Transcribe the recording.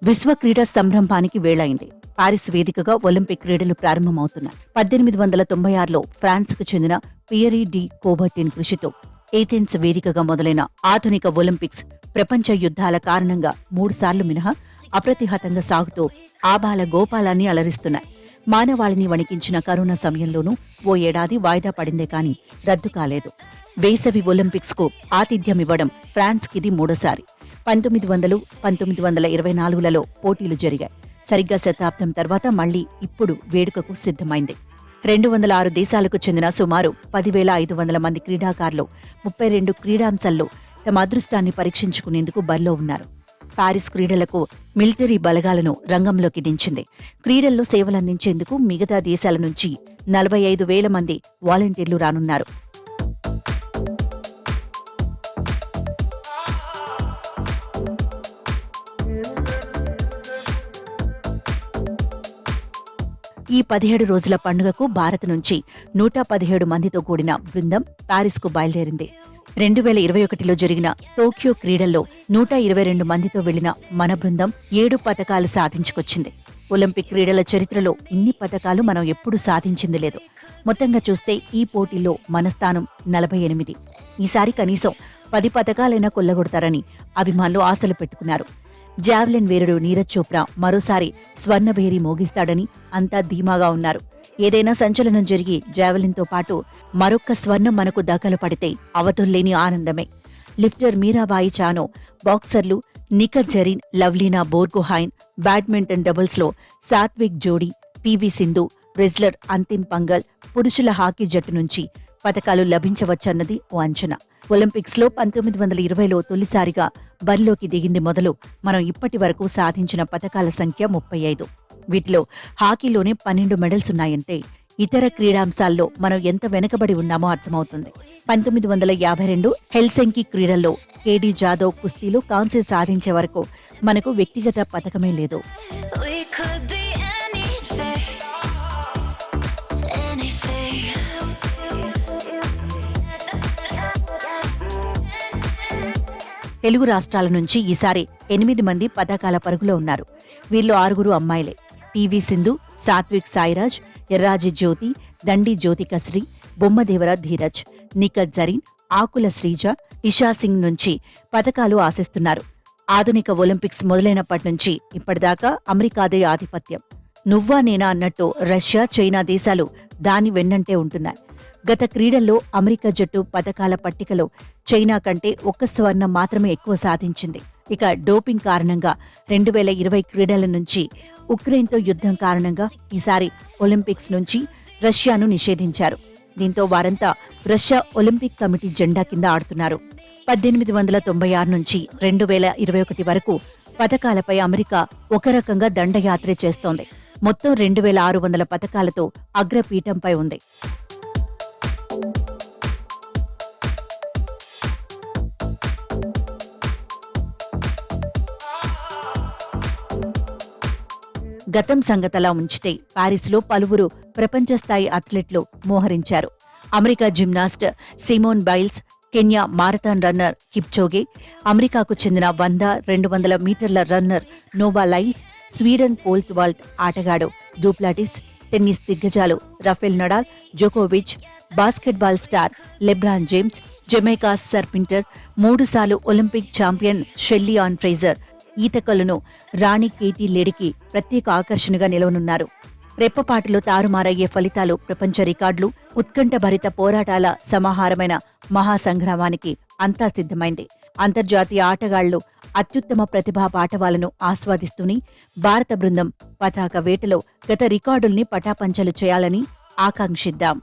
విశ్వ క్రీడా సంరంభానికి వేళైంది. పారిస్ వేదికగా ఒలింపిక్ క్రీడలు ప్రారంభమవుతున్నాయి. 1896లో ఫ్రాన్స్కు చెందిన పియరీ డి కోబర్టిన్ కృషితో ఏథెన్స్ వేదికగా మొదలైన ఆధునిక ఒలింపిక్స్ ప్రపంచ యుద్ధాల కారణంగా 3 సార్లు మినహా అప్రతిహతంగా సాగుతూ ఆబాల గోపాలాన్ని అలరిస్తున్నాయి. మానవాళిని వణికించిన కరోనా సమయంలోనూ ఓ ఏడాది వాయిదా పడిందే కాని రద్దు కాలేదు. వేసవి ఒలింపిక్స్కు ఆతిథ్యమివ్వడం ఫ్రాన్స్కిది మూడోసారి. 1900, 1924లలో పోటీలు జరిగాయి. సరిగ్గా శతాబ్దం తర్వాత మళ్లీ ఇప్పుడు వేడుకకు సిద్ధమైంది. 206 దేశాలకు చెందిన సుమారు 10,500 మంది క్రీడాకారులు 32 క్రీడాంశాల్లో తమ అదృష్టాన్ని పరీక్షించుకునేందుకు బరిలో ఉన్నారు. పారిస్ క్రీడలకు మిలిటరీ బలగాలను రంగంలోకి దించింది. క్రీడల్లో సేవలందించేందుకు మిగతా దేశాల నుంచి 45,000 మంది వాలంటీర్లు రానున్నారు. ఈ 17 రోజుల పండుగకు భారత్ నుంచి 117 మందితో కూడిన బృందం పారిస్కు బయలుదేరింది. 2021లో జరిగిన టోక్యో క్రీడల్లో 122 మందితో వెళ్లిన మన బృందం 7 పతకాలు సాధించుకొచ్చింది. ఒలింపిక్ క్రీడల చరిత్రలో ఇన్ని పతకాలు మనం ఎప్పుడూ సాధించింది లేదు. మొత్తంగా చూస్తే ఈ పోటీల్లో మన స్థానం 48. ఈసారి కనీసం 10 పతకాలైనా కొల్లగొడతారని అభిమానులు ఆశలు పెట్టుకున్నారు. జావెలిన్ వీరుడు నీరజ్ చోప్రా మరోసారి స్వర్ణభేరి మోగిస్తాడని అంతా ధీమాగా ఉన్నారు. ఏదైనా సంచలనం జరిగి జావెలిన్తో పాటు మరొక్క స్వర్ణం మనకు దఖలు పడితే అవతుల్లేని ఆనందమే. లిఫ్టర్ మీరాబాయి చానో, బాక్సర్లు నిఖత్ జరీన్, లవ్లీనా బోర్గోహైన్, బ్యాడ్మింటన్ డబుల్స్లో సాత్విక్ జోడీ, PV Sindhu, wrestler Antim fungal, పురుషుల హాకీ జట్టు నుంచి పతకాలు లభించవచ్చన్నది ఓ అంచనా. ఒలింపిక్స్లో 1920లో తొలిసారిగా బరిలోకి దిగింది మొదలు మనం ఇప్పటి వరకు సాధించిన పతకాల సంఖ్య 35. వీటిలో హాకీలోనే 12 మెడల్స్ ఉన్నాయంటే ఇతర క్రీడాంశాల్లో మనం ఎంత వెనుకబడి ఉన్నామో అర్థమవుతుంది. 1952 హెల్సింకి క్రీడల్లో కేడీ జాదవ్ కుస్తీలో కాంస్య సాధించే వరకు మనకు వ్యక్తిగత పతకమే లేదు. తెలుగు రాష్ట్రాల నుంచి ఈసారి 8 మంది పతకాల పరుగులో ఉన్నారు. వీరిలో 6 అమ్మాయిలే. పివి సింధు, సాత్విక్ సాయిరాజ్, ఎర్రాజి జ్యోతి, దండి జ్యోతికశ్రీ, బొమ్మదేవర ధీరజ్, నిఖత్ జరీన్, ఆకుల శ్రీజ, ఇషా సింగ్ నుంచి పతకాలు ఆశిస్తున్నారు. ఆధునిక ఒలింపిక్స్ మొదలైనప్పటి నుంచి ఇప్పటిదాకా అమెరికాదే ఆధిపత్యం. నువ్వా నేనా అన్నట్టు రష్యా, చైనా దేశాలు దాని వెన్నంటే ఉంటున్నాయి. గత క్రీడల్లో అమెరికా జట్టు పతకాల పట్టికలో చైనా కంటే 1 స్వర్ణం మాత్రమే ఎక్కువ సాధించింది. ఇక డోపింగ్ కారణంగా 2020 క్రీడల నుంచి ఉక్రెయిన్తో యుద్ధం కారణంగా ఈసారి ఒలింపిక్స్ నుంచి రష్యాను నిషేధించారు. దీంతో వారంతా రష్యా ఒలింపిక్ కమిటీ జెండా కింద ఆడుతున్నారు. 1896 నుంచి 2021 వరకు పతకాలపై అమెరికా ఒక రకంగా దండయాత్రే చేస్తోంది. మొత్తం 2,600 పతకాలతో అగ్రపీఠంపై ఉంది. గతం సంగతలా ఉంచితే పారిస్లో పలువురు ప్రపంచస్థాయి అథ్లెట్లు మోహరించారు. America gymnast Simone Biles, Kenya marathon runner Kipchoge, అమెరికాకు చెందిన 100, 200 మీటర్ల runner Noah Lyles, Sweden pole vault ఆటగాడు డూప్లాటిస్, టెన్నిస్ దిగ్గజాలు రఫెల్ నడాల్, జోకోవిచ్, basketball star LeBron James, Jamaica sprinter, 3 సార్లు Olympic champion Shelly Ann Fraser, ఈతకలను రాణి కేటీ లేడికి ప్రత్యేక ఆకర్షణగా నిలవనున్నారు. రెప్పపాటులో తారుమారయ్యే ఫలితాలు, ప్రపంచ రికార్డులు, ఉత్కంఠభరిత పోరాటాల సమాహారమైన మహాసంగ్రామానికి అంతా సిద్ధమైంది. అంతర్జాతీయ ఆటగాళ్లు అత్యుత్తమ ప్రతిభా పాటవాలను ఆస్వాదిస్తూనే భారత బృందం పతాక వేటలో గత రికార్డుల్ని పటాపంచలు చేయాలని ఆకాంక్షిద్దాం.